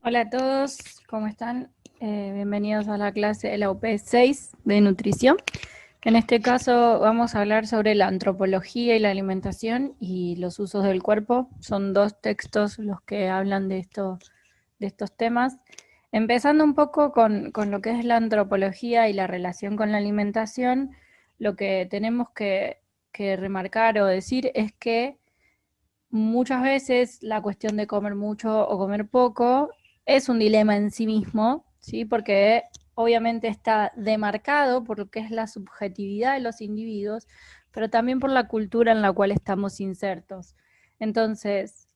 Hola a todos, ¿cómo están? Bienvenidos a la clase de la UP6 de nutrición. En este caso vamos a hablar sobre la antropología y la alimentación y los usos del cuerpo. Son dos textos los que hablan de estos temas. Empezando un poco con lo que es la antropología y la relación con la alimentación, lo que tenemos que remarcar o decir es que muchas veces la cuestión de comer mucho o comer poco es un dilema en sí mismo, ¿sí? Porque obviamente está demarcado por lo que es la subjetividad de los individuos, pero también por la cultura en la cual estamos insertos. Entonces,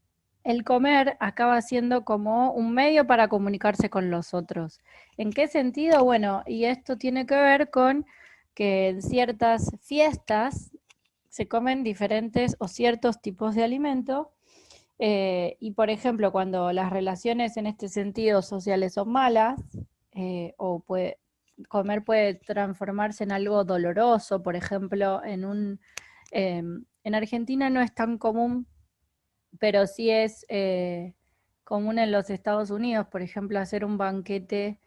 el comer acaba siendo como un medio para comunicarse con los otros. ¿En qué sentido? Bueno, y esto tiene que ver con que en ciertas fiestas se comen diferentes o ciertos tipos de alimento. Y por ejemplo, cuando las relaciones en este sentido sociales son malas, comer puede transformarse en algo doloroso, por ejemplo, en Argentina no es tan común, pero sí es común en los Estados Unidos, por ejemplo, hacer un banquete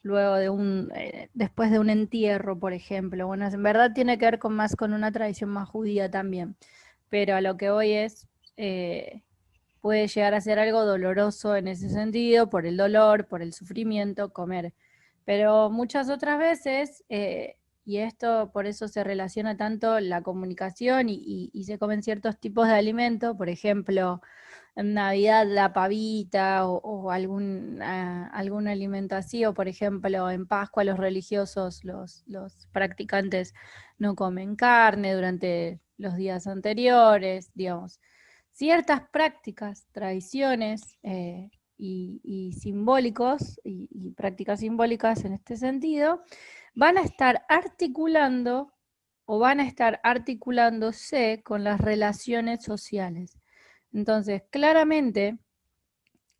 después de un entierro, por ejemplo. Bueno, en verdad tiene que ver con una tradición más judía también, pero a lo que voy es, eh, puede llegar a ser algo doloroso en ese sentido, por el dolor, por el sufrimiento, comer. Pero muchas otras veces, y esto por eso se relaciona tanto la comunicación y se comen ciertos tipos de alimentos, por ejemplo, en Navidad la pavita o algún alimento así, o por ejemplo en Pascua los religiosos, los practicantes no comen carne durante los días anteriores, digamos. Ciertas prácticas, tradiciones y simbólicos y prácticas simbólicas en este sentido van a estar articulando o van a estar articulándose con las relaciones sociales. Entonces, claramente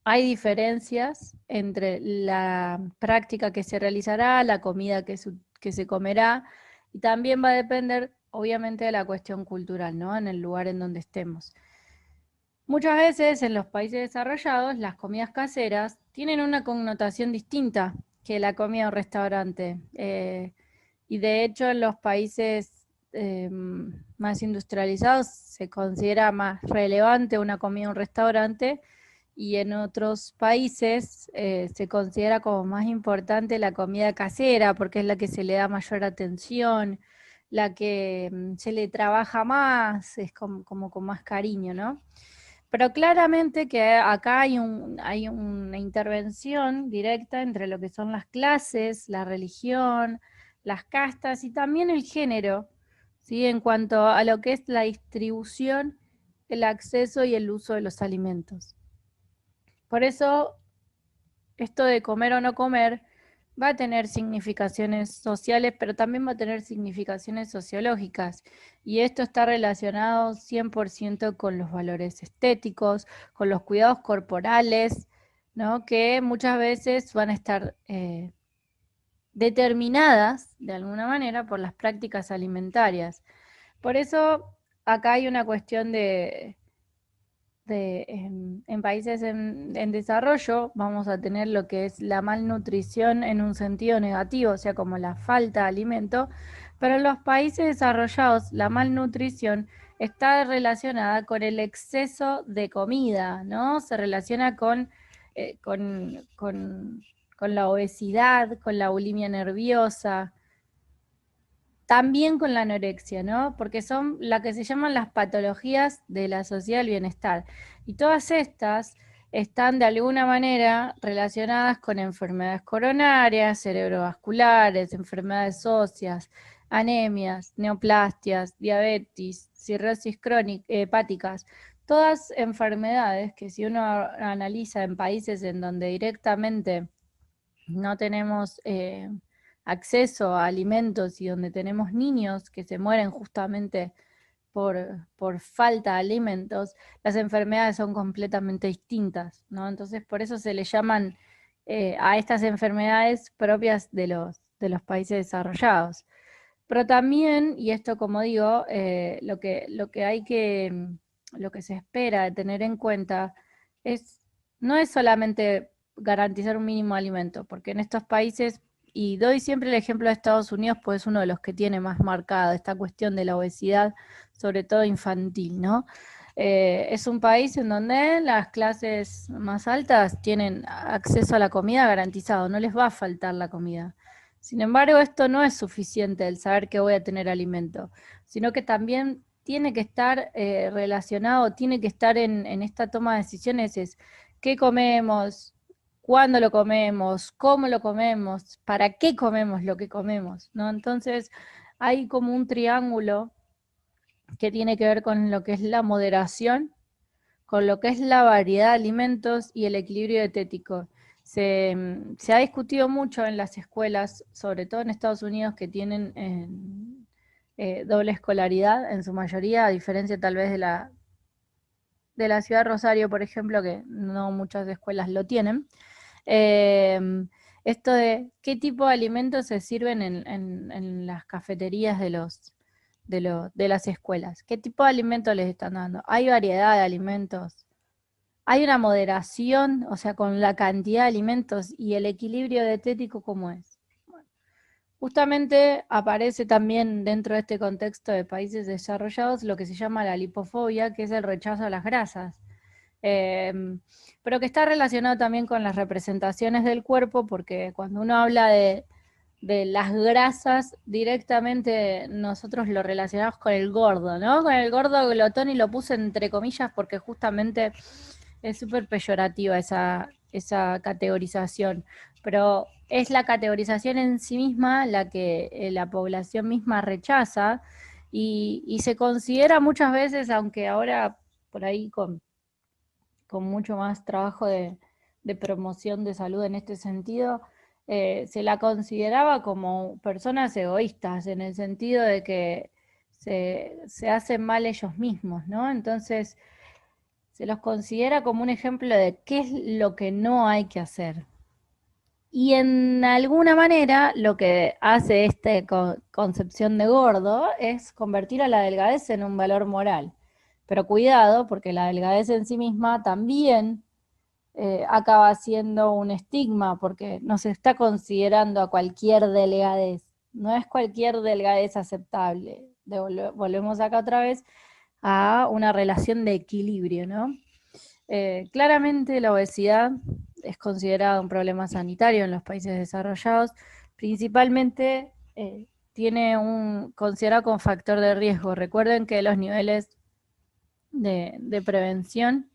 hay diferencias entre la práctica que se realizará, la comida que se comerá, y también va a depender, obviamente, de la cuestión cultural, ¿no? En el lugar en donde estemos. Muchas veces en los países desarrollados, las comidas caseras tienen una connotación distinta que la comida en restaurante. Y de hecho, en los países más industrializados se considera más relevante una comida en un restaurante y en otros países se considera como más importante la comida casera porque es la que se le da mayor atención, la que se le trabaja más, es como con más cariño, ¿no? Pero claramente que acá hay una intervención directa entre lo que son las clases, la religión, las castas y también el género, ¿sí? En cuanto a lo que es la distribución, el acceso y el uso de los alimentos. Por eso, esto de comer o no comer va a tener significaciones sociales, pero también va a tener significaciones sociológicas. Y esto está relacionado 100% con los valores estéticos, con los cuidados corporales, ¿no? Que muchas veces van a estar determinadas de alguna manera por las prácticas alimentarias. Por eso acá hay una cuestión en países en desarrollo vamos a tener lo que es la malnutrición en un sentido negativo, o sea, como la falta de alimento, pero en los países desarrollados la malnutrición está relacionada con el exceso de comida, ¿no? Se relaciona con la obesidad, con la bulimia nerviosa, también con la anorexia, ¿no? Porque son las que se llaman las patologías de la sociedad del bienestar. Y todas estas están de alguna manera relacionadas con enfermedades coronarias, cerebrovasculares, enfermedades óseas, anemias, neoplastias, diabetes, cirrosis crónica, hepáticas. Todas enfermedades que si uno analiza en países en donde directamente no tenemos acceso a alimentos y donde tenemos niños que se mueren justamente por falta de alimentos, las enfermedades son completamente distintas, ¿no? Entonces, por eso se le llaman a estas enfermedades propias de los países desarrollados. Pero también, y esto como digo, lo que se espera de tener en cuenta es no es solamente garantizar un mínimo de alimento, porque en estos países, y doy siempre el ejemplo de Estados Unidos, pues es uno de los que tiene más marcada esta cuestión de la obesidad, sobre todo infantil, ¿no? Es un país en donde las clases más altas tienen acceso a la comida garantizado, no les va a faltar la comida. Sin embargo, esto no es suficiente el saber que voy a tener alimento, sino que también tiene que estar relacionado, tiene que estar en esta toma de decisiones, es qué comemos, cuándo lo comemos, cómo lo comemos, para qué comemos lo que comemos, ¿no? Entonces, hay como un triángulo que tiene que ver con lo que es la moderación, con lo que es la variedad de alimentos y el equilibrio dietético. Se ha discutido mucho en las escuelas, sobre todo en Estados Unidos, que tienen doble escolaridad en su mayoría, a diferencia tal vez de la ciudad de Rosario, por ejemplo, que no muchas escuelas lo tienen. Esto de qué tipo de alimentos se sirven en las cafeterías de las escuelas. ¿Qué tipo de alimentos les están dando? ¿Hay variedad de alimentos? ¿Hay una moderación, o sea, con la cantidad de alimentos y el equilibrio dietético cómo es? Bueno, justamente aparece también dentro de este contexto de países desarrollados lo que se llama la lipofobia, que es el rechazo a las grasas. Pero que está relacionado también con las representaciones del cuerpo, porque cuando uno habla de las grasas, directamente nosotros lo relacionamos con el gordo, ¿no? Con el gordo glotón, y lo puse entre comillas porque justamente es súper peyorativa esa categorización, pero es la categorización en sí misma la que la población misma rechaza y se considera muchas veces, aunque ahora por ahí con mucho más trabajo de promoción de salud en este sentido, se la consideraba como personas egoístas, en el sentido de que se hacen mal ellos mismos, ¿no? Entonces, se los considera como un ejemplo de qué es lo que no hay que hacer. Y en alguna manera lo que hace esta concepción de gordo es convertir a la delgadez en un valor moral. Pero cuidado, porque la delgadez en sí misma también acaba siendo un estigma, porque no se está considerando a cualquier delgadez. No es cualquier delgadez aceptable. Volvemos acá otra vez a una relación de equilibrio, ¿no? Claramente la obesidad es considerada un problema sanitario en los países desarrollados, principalmente tiene considerado como factor de riesgo. Recuerden que los niveles de prevención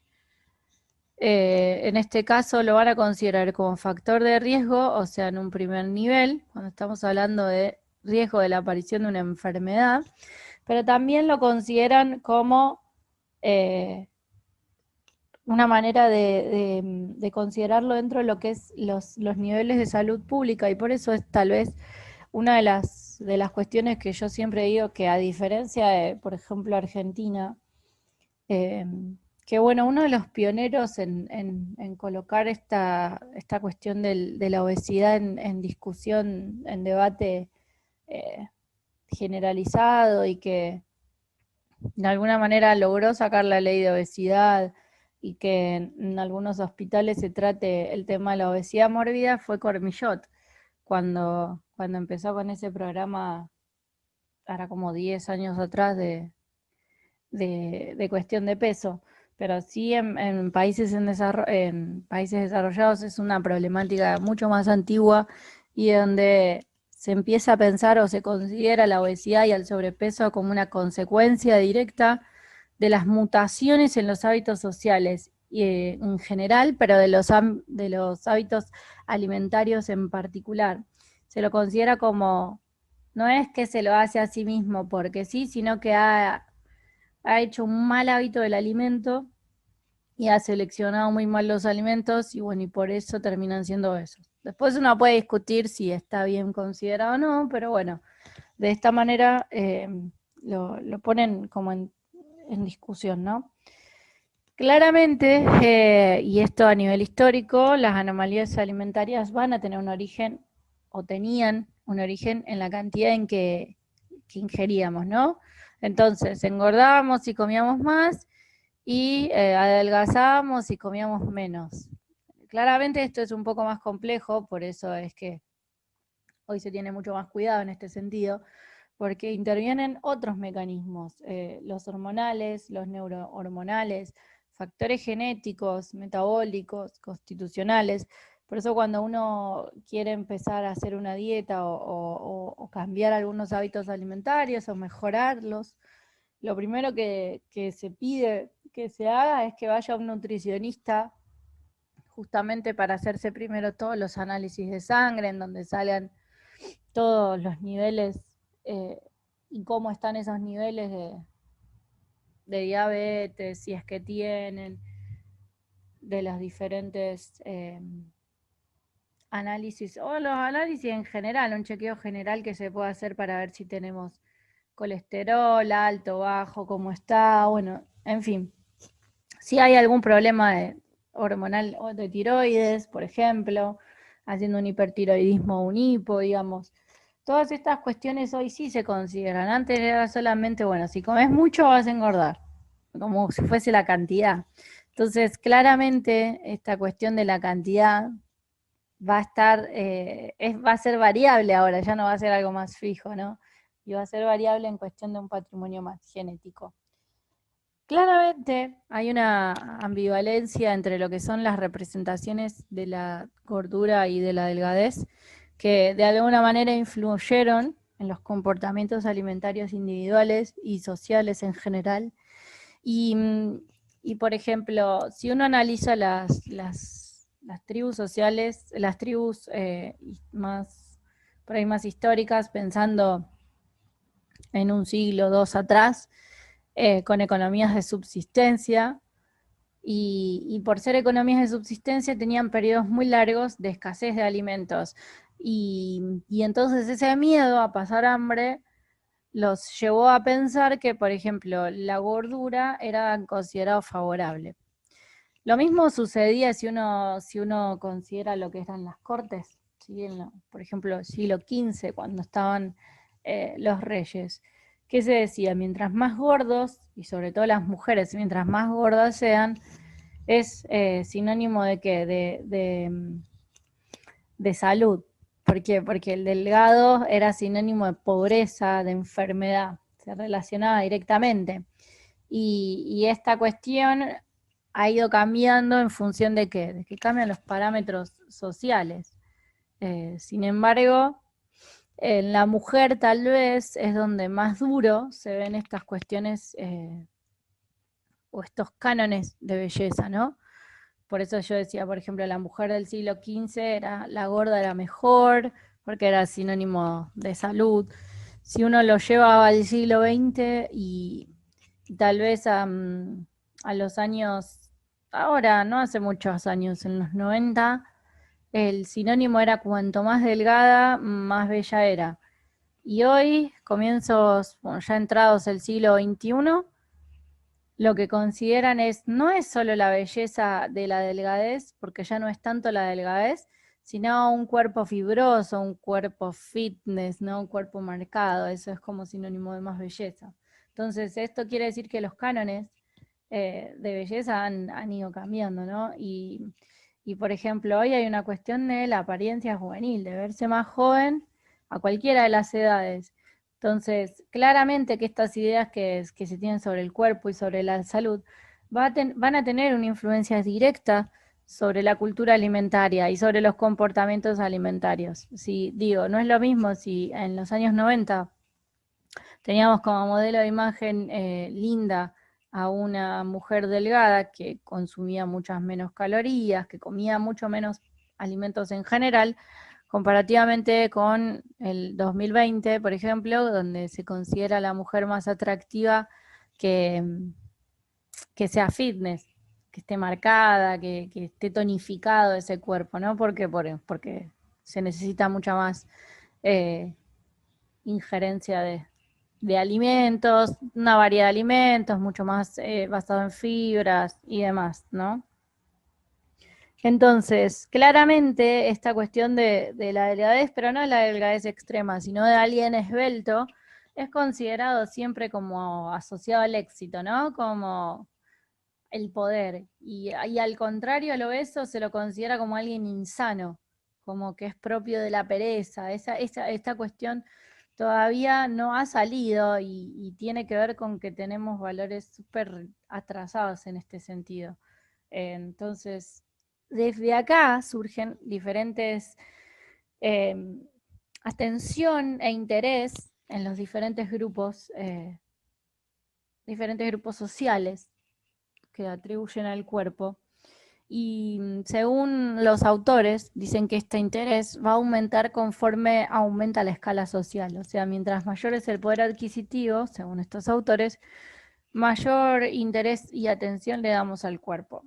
en este caso lo van a considerar como factor de riesgo, o sea, en un primer nivel, cuando estamos hablando de riesgo de la aparición de una enfermedad, pero también lo consideran como una manera de considerarlo dentro de lo que es los niveles de salud pública, y por eso es tal vez una de las cuestiones que yo siempre digo que, a diferencia de, por ejemplo, Argentina, que bueno, uno de los pioneros en colocar esta cuestión de la obesidad en discusión, en debate eh, generalizado, y que de alguna manera logró sacar la ley de obesidad y que en algunos hospitales se trate el tema de la obesidad mórbida, fue Cormillot, cuando empezó con ese programa, ahora como 10 años atrás, de cuestión de peso. Pero sí en países en países desarrollados es una problemática mucho más antigua, y donde se empieza a pensar o se considera la obesidad y el sobrepeso como una consecuencia directa de las mutaciones en los hábitos sociales en general, pero de los hábitos alimentarios en particular. Se lo considera como, no es que se lo hace a sí mismo porque sí, sino que ha hecho un mal hábito del alimento y ha seleccionado muy mal los alimentos, y bueno, y por eso terminan siendo esos. Después uno puede discutir si está bien considerado o no, pero bueno, de esta manera lo ponen como en discusión, ¿no? Claramente, y esto a nivel histórico, las anomalías alimentarias van a tener un origen, o tenían un origen, en la cantidad en que ingeríamos, ¿no? Entonces, engordábamos y comíamos más, y adelgazábamos y comíamos menos. Claramente esto es un poco más complejo, por eso es que hoy se tiene mucho más cuidado en este sentido, porque intervienen otros mecanismos, los hormonales, los neurohormonales, factores genéticos, metabólicos, constitucionales. Por eso cuando uno quiere empezar a hacer una dieta o cambiar algunos hábitos alimentarios o mejorarlos, lo primero que se pide que se haga es que vaya a un nutricionista justamente para hacerse primero todos los análisis de sangre, en donde salgan todos los niveles y cómo están esos niveles de diabetes, si es que tienen, de los diferentes análisis, o los análisis en general, un chequeo general que se puede hacer para ver si tenemos colesterol alto, bajo, cómo está, bueno, en fin. Si hay algún problema hormonal o de tiroides, por ejemplo, haciendo un hipertiroidismo o un hipo, digamos. Todas estas cuestiones hoy sí se consideran. Antes era solamente, bueno, si comes mucho vas a engordar, como si fuese la cantidad. Entonces, claramente, esta cuestión de la cantidad va a estar, va a ser variable ahora, ya no va a ser algo más fijo, ¿no? Y va a ser variable en cuestión de un patrimonio más genético. Claramente hay una ambivalencia entre lo que son las representaciones de la gordura y de la delgadez, que de alguna manera influyeron en los comportamientos alimentarios individuales y sociales en general. Y por ejemplo, si uno analiza las tribus sociales, las tribus más, por ahí más históricas, pensando en un siglo, dos atrás, con economías de subsistencia, y por ser economías de subsistencia tenían periodos muy largos de escasez de alimentos. Y entonces ese miedo a pasar hambre los llevó a pensar que, por ejemplo, la gordura era considerado favorable. Lo mismo sucedía si uno considera lo que eran las cortes, ¿sí? Por ejemplo, siglo XV, cuando estaban los reyes. ¿Qué se decía? Mientras más gordos, y sobre todo las mujeres, mientras más gordas sean, es sinónimo de qué? De salud. ¿Por qué? Porque el delgado era sinónimo de pobreza, de enfermedad, se relacionaba directamente. Y esta cuestión ha ido cambiando en función de qué? De que cambian los parámetros sociales. Sin embargo, en la mujer tal vez es donde más duro se ven estas cuestiones o estos cánones de belleza, ¿no? Por eso yo decía, por ejemplo, la mujer del siglo XV, la gorda era mejor, porque era sinónimo de salud. Si uno lo lleva al siglo XX y tal vez a los años, ahora, no hace muchos años, en los 90, el sinónimo era cuanto más delgada, más bella era. Y hoy, comienzos, bueno, ya entrados el siglo XXI, lo que consideran no es solo la belleza de la delgadez, porque ya no es tanto la delgadez, sino un cuerpo fibroso, un cuerpo fitness, ¿no? Un cuerpo marcado, eso es como sinónimo de más belleza. Entonces, esto quiere decir que los cánones de belleza han ido cambiando, ¿no? Y, por ejemplo, hoy hay una cuestión de la apariencia juvenil, de verse más joven a cualquiera de las edades. Entonces, claramente que estas ideas que se tienen sobre el cuerpo y sobre la salud van a tener una influencia directa sobre la cultura alimentaria y sobre los comportamientos alimentarios. Si digo, no es lo mismo si en los años 90 teníamos como modelo de imagen linda a una mujer delgada que consumía muchas menos calorías, que comía mucho menos alimentos en general, comparativamente con el 2020, por ejemplo, donde se considera a la mujer más atractiva que sea fitness, que esté marcada, que esté tonificado ese cuerpo, ¿no? Porque se necesita mucha más injerencia de alimentos, una variedad de alimentos, mucho más basado en fibras y demás, ¿no? Entonces, claramente esta cuestión de la delgadez, pero no la delgadez extrema, sino de alguien esbelto, es considerado siempre como asociado al éxito, ¿no? Como el poder. Y al contrario, al obeso se lo considera como alguien insano, como que es propio de la pereza. Esta cuestión todavía no ha salido y tiene que ver con que tenemos valores súper atrasados en este sentido. Entonces, desde acá surgen diferentes atención e interés en los diferentes grupos sociales que atribuyen al cuerpo. Y según los autores, dicen que este interés va a aumentar conforme aumenta la escala social. O sea, mientras mayor es el poder adquisitivo, según estos autores, mayor interés y atención le damos al cuerpo.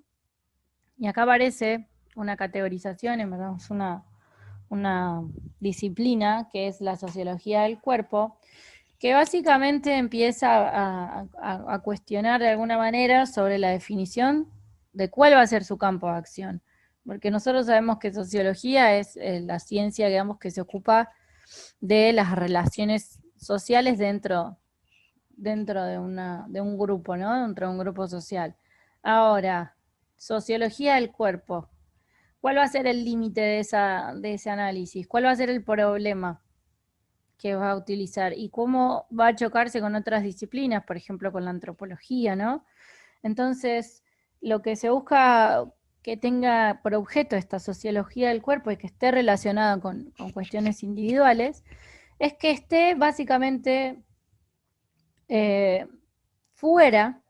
Y acá aparece una categorización, en verdad es una disciplina que es la sociología del cuerpo, que básicamente empieza a cuestionar de alguna manera sobre la definición de cuál va a ser su campo de acción. Porque nosotros sabemos que sociología es la ciencia, digamos, que se ocupa de las relaciones sociales dentro de un grupo, ¿no? Dentro de un grupo social. Ahora, sociología del cuerpo. ¿Cuál va a ser el límite de ese análisis? ¿Cuál va a ser el problema que va a utilizar? ¿Y cómo va a chocarse con otras disciplinas, por ejemplo, con la antropología, ¿no? Entonces, lo que se busca que tenga por objeto esta sociología del cuerpo y que esté relacionada con cuestiones individuales, es que esté básicamente fuera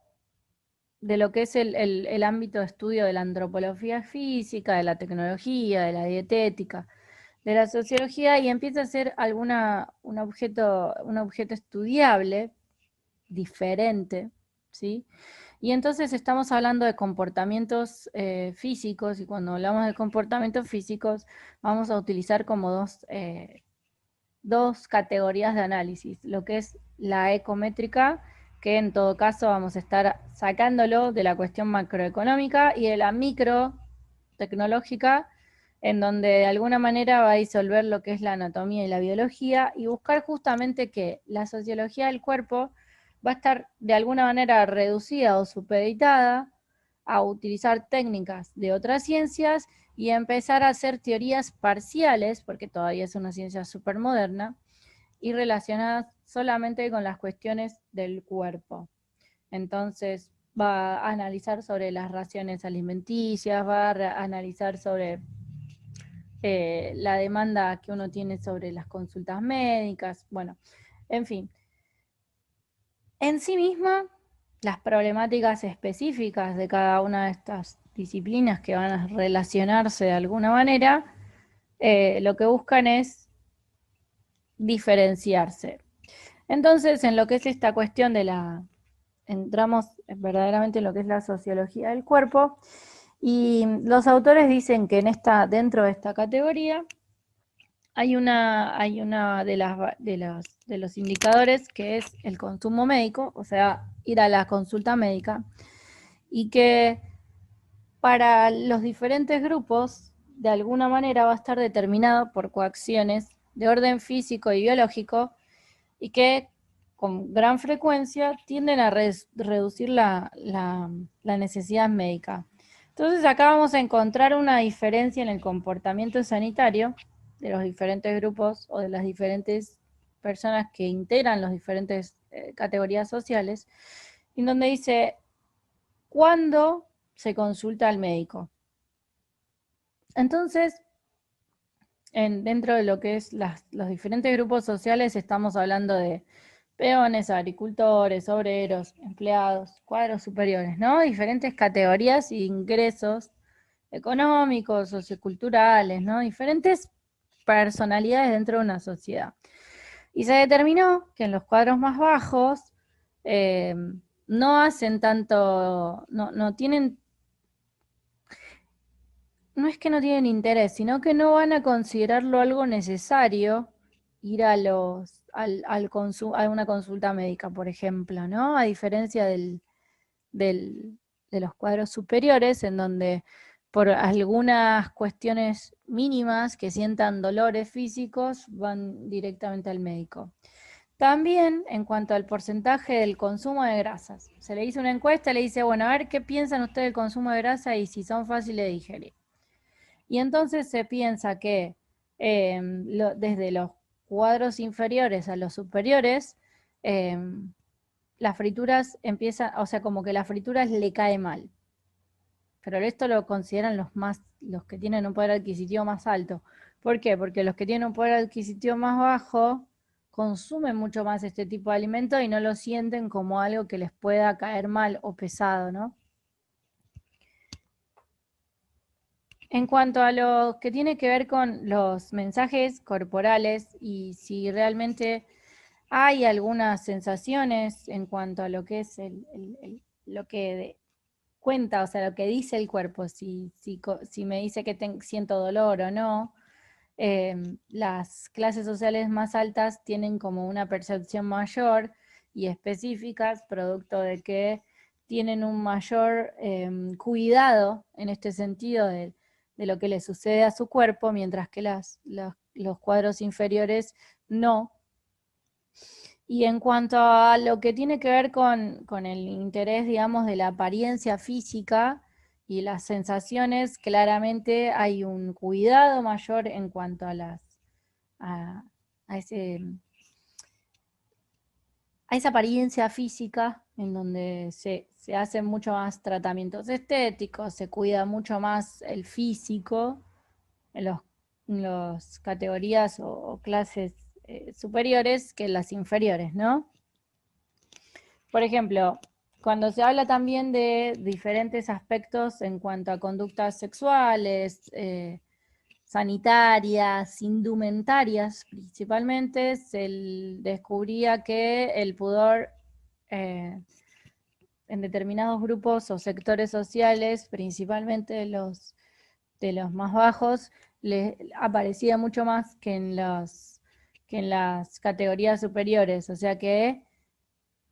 de lo que es el ámbito de estudio de la antropología física, de la tecnología, de la dietética, de la sociología, y empieza a ser un objeto estudiable, diferente, ¿sí? Y entonces estamos hablando de comportamientos físicos, y cuando hablamos de comportamientos físicos vamos a utilizar como dos categorías de análisis, lo que es la ecométrica, que en todo caso vamos a estar sacándolo de la cuestión macroeconómica, y de la microtecnológica, en donde de alguna manera va a disolver lo que es la anatomía y la biología, y buscar justamente que la sociología del cuerpo va a estar de alguna manera reducida o supeditada a utilizar técnicas de otras ciencias y empezar a hacer teorías parciales, porque todavía es una ciencia súper moderna, y relacionadas solamente con las cuestiones del cuerpo. Entonces va a analizar sobre las raciones alimenticias, va a analizar sobre la demanda que uno tiene sobre las consultas médicas, bueno, en fin. En sí misma, las problemáticas específicas de cada una de estas disciplinas que van a relacionarse de alguna manera, lo que buscan es diferenciarse. Entonces, en lo que es esta cuestión entramos verdaderamente en lo que es la sociología del cuerpo, y los autores dicen que dentro de esta categoría hay una de los indicadores que es el consumo médico, o sea, ir a la consulta médica, y que para los diferentes grupos, de alguna manera va a estar determinado por coacciones de orden físico y biológico, y que con gran frecuencia tienden a reducir la necesidad médica. Entonces acá vamos a encontrar una diferencia en el comportamiento sanitario de los diferentes grupos o de las diferentes personas que integran las diferentes categorías sociales, en donde dice cuándo se consulta al médico. Entonces, dentro de lo que es los diferentes grupos sociales, estamos hablando de peones, agricultores, obreros, empleados, cuadros superiores, ¿no? Diferentes categorías e ingresos económicos, socioculturales, ¿no? Diferentes personalidades dentro de una sociedad. Y se determinó que en los cuadros más bajos no hacen tanto, no tienen, no es que no tienen interés, sino que no van a considerarlo algo necesario ir a una consulta médica, por ejemplo, ¿no? A diferencia de los cuadros superiores, en donde por algunas cuestiones mínimas que sientan dolores físicos, van directamente al médico. También en cuanto al porcentaje del consumo de grasas. Se le hizo una encuesta, le dice, bueno, a ver qué piensan ustedes del consumo de grasa y si son fáciles de digerir. Y entonces se piensa que desde los cuadros inferiores a los superiores, las frituras empiezan, o sea, como que las frituras le cae mal. Pero esto lo consideran los que tienen un poder adquisitivo más alto. ¿Por qué? Porque los que tienen un poder adquisitivo más bajo consumen mucho más este tipo de alimento y no lo sienten como algo que les pueda caer mal o pesado, ¿no? En cuanto a lo que tiene que ver con los mensajes corporales y si realmente hay algunas sensaciones en cuanto a lo que es lo que cuenta, o sea, lo que dice el cuerpo, si me dice que siento dolor o no. Las clases sociales más altas tienen como una percepción mayor y específicas, producto de que tienen un mayor cuidado en este sentido de lo que le sucede a su cuerpo, mientras que los cuadros inferiores no. Y en cuanto a lo que tiene que ver con el interés, digamos, de la apariencia física y las sensaciones, claramente hay un cuidado mayor en cuanto a a, a esa apariencia física en donde se hacen mucho más tratamientos estéticos, se cuida mucho más el físico en las categorías o clases superiores que en las inferiores, ¿no? Por ejemplo, cuando se habla también de diferentes aspectos en cuanto a conductas sexuales, sanitarias, indumentarias principalmente, se descubría que el pudor en determinados grupos o sectores sociales, principalmente de los más bajos, les aparecía mucho más que que en las categorías superiores. O sea que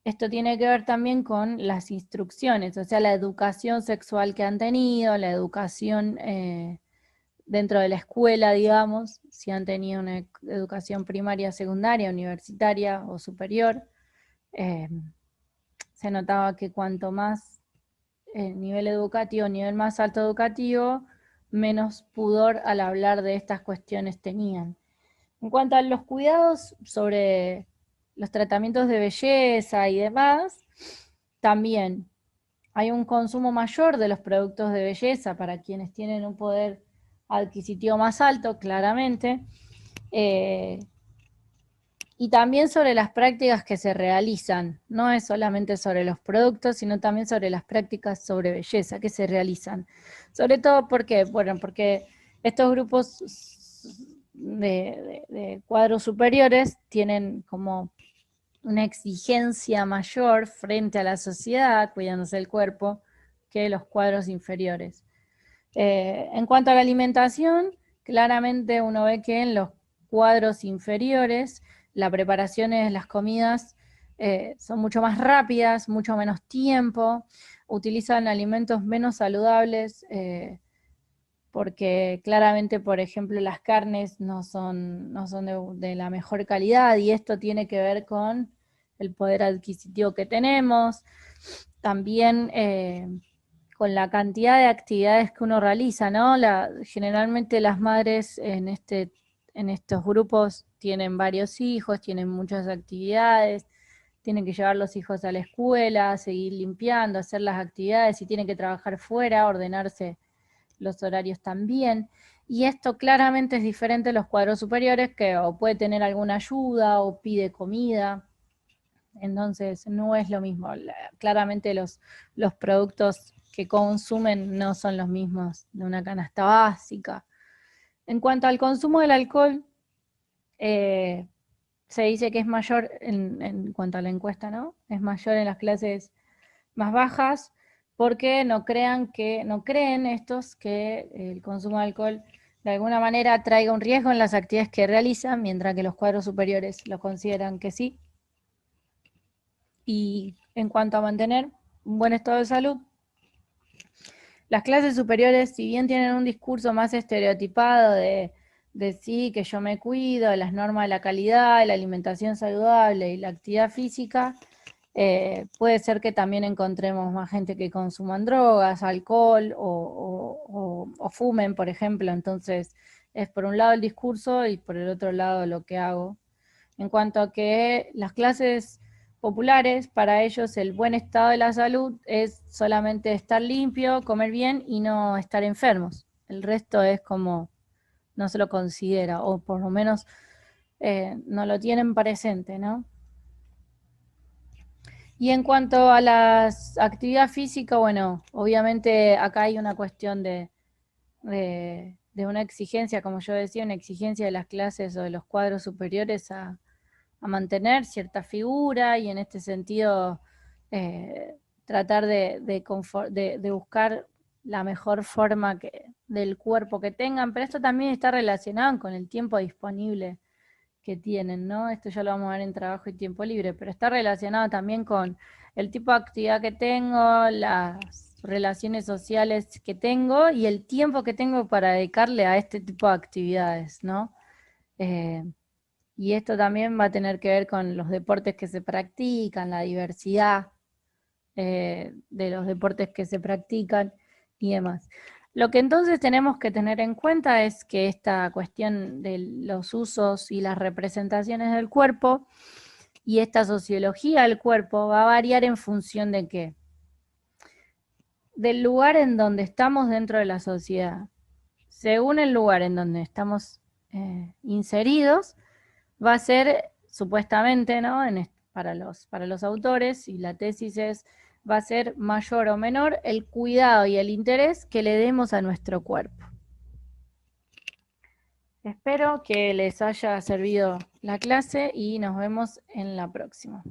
esto tiene que ver también con las instrucciones, o sea, la educación sexual que han tenido, la educación dentro de la escuela, digamos, si han tenido una educación primaria, secundaria, universitaria o superior. Se notaba que cuanto más nivel educativo, nivel más alto educativo, menos pudor al hablar de estas cuestiones tenían. En cuanto a los cuidados sobre los tratamientos de belleza y demás, también hay un consumo mayor de los productos de belleza para quienes tienen un poder adquisitivo más alto, claramente, y también sobre las prácticas que se realizan. No es solamente sobre los productos, sino también sobre las prácticas sobre belleza que se realizan. Sobre todo porque, bueno, porque estos grupos de cuadros superiores tienen como una exigencia mayor frente a la sociedad, cuidándose el cuerpo, que los cuadros inferiores. En cuanto a la alimentación, claramente uno ve que en los cuadros inferiores la preparación de las comidas son mucho más rápidas, mucho menos tiempo, utilizan alimentos menos saludables, porque claramente, por ejemplo, las carnes no son de la mejor calidad y esto tiene que ver con el poder adquisitivo que tenemos, también con la cantidad de actividades que uno realiza, ¿no? Generalmente las madres en estos grupos tienen varios hijos, tienen muchas actividades, tienen que llevar los hijos a la escuela, seguir limpiando, hacer las actividades, y tienen que trabajar fuera, ordenarse los horarios también. Y esto claramente es diferente a los cuadros superiores, que o puede tener alguna ayuda o pide comida. Entonces no es lo mismo. Claramente los productos que consumen no son los mismos de una canasta básica. En cuanto al consumo del alcohol, se dice que es mayor en cuanto a la encuesta, ¿no? Es mayor en las clases más bajas, porque no creen estos que el consumo de alcohol de alguna manera traiga un riesgo en las actividades que realizan, mientras que los cuadros superiores lo consideran que sí. Y en cuanto a mantener un buen estado de salud, las clases superiores, si bien tienen un discurso más estereotipado de de sí, que yo me cuido, las normas de la calidad, la alimentación saludable y la actividad física, puede ser que también encontremos más gente que consuman drogas, alcohol o fumen, por ejemplo. Entonces, es por un lado el discurso y por el otro lado lo que hago. En cuanto a que las clases populares, para ellos el buen estado de la salud es solamente estar limpio, comer bien y no estar enfermos. El resto es como no se lo considera, o por lo menos no lo tienen presente, ¿no? Y en cuanto a la actividad física, bueno, obviamente acá hay una cuestión de una exigencia, como yo decía, una exigencia de las clases o de los cuadros superiores a mantener cierta figura y en este sentido tratar de buscar la mejor forma del cuerpo que tengan, pero esto también está relacionado con el tiempo disponible que tienen, ¿no? Esto ya lo vamos a ver en trabajo y tiempo libre, pero está relacionado también con el tipo de actividad que tengo, las relaciones sociales que tengo y el tiempo que tengo para dedicarle a este tipo de actividades, ¿no? Y esto también va a tener que ver con los deportes que se practican, la diversidad de los deportes que se practican y demás. Lo que entonces tenemos que tener en cuenta es que esta cuestión de los usos y las representaciones del cuerpo y esta sociología del cuerpo va a variar en función de qué? Del lugar en donde estamos dentro de la sociedad. Según el lugar en donde estamos inseridos, va a ser supuestamente, ¿no? Para los autores, y la tesis va a ser mayor o menor el cuidado y el interés que le demos a nuestro cuerpo. Espero que les haya servido la clase y nos vemos en la próxima.